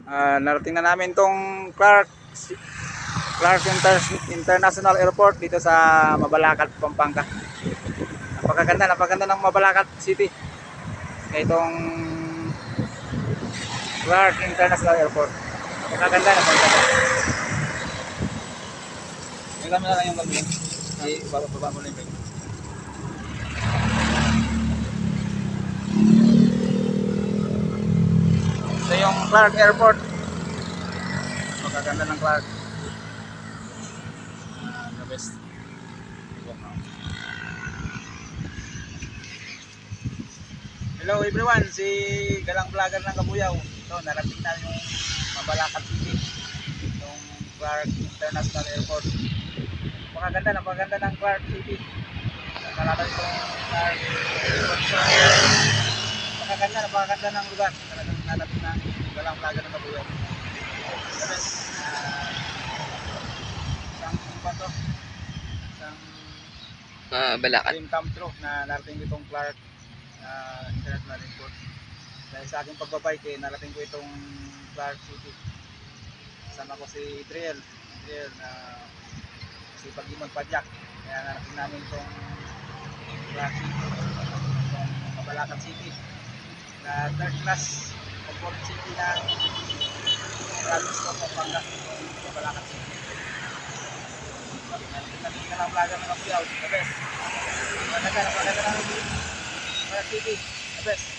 Narating na namin tong Clark International Airport dito sa Mabalacat, Pampanga. Napakaganda ng Mabalacat City. Itong Clark International Airport. Napakaganda. Yung kami na lang yung mag-link. Ay, baba mo na yung link. Ito yung Clark Airport. Napakaganda ng Clark. The best. Hello everyone, si Galang Vlogger ng Kabuyaw. Ito, narating na yung Mabalacat City. Yung Clark International Airport. Napakaganda ng Clark City. Narating itong Clark Airport. Napakaganda ng lugar. Narating na Galang Vlogger ng Kabuyaw. The best. Isang bato. Isang Balakat. dream come true na narating itong Clark International Airport. Dahil sa aking pagbabike, narating ko itong Clark City. Kasama ko si Adriel na si Pag-imag Padyak. Kaya narating namin itong Clark City, itong Mabalacat City, na third class comfort city na province of Pampanga, itong Mabalacat City. Narating namin ka lang vlogger ng Kabuyaw, the best. Napakaganda ng Clark City, the best.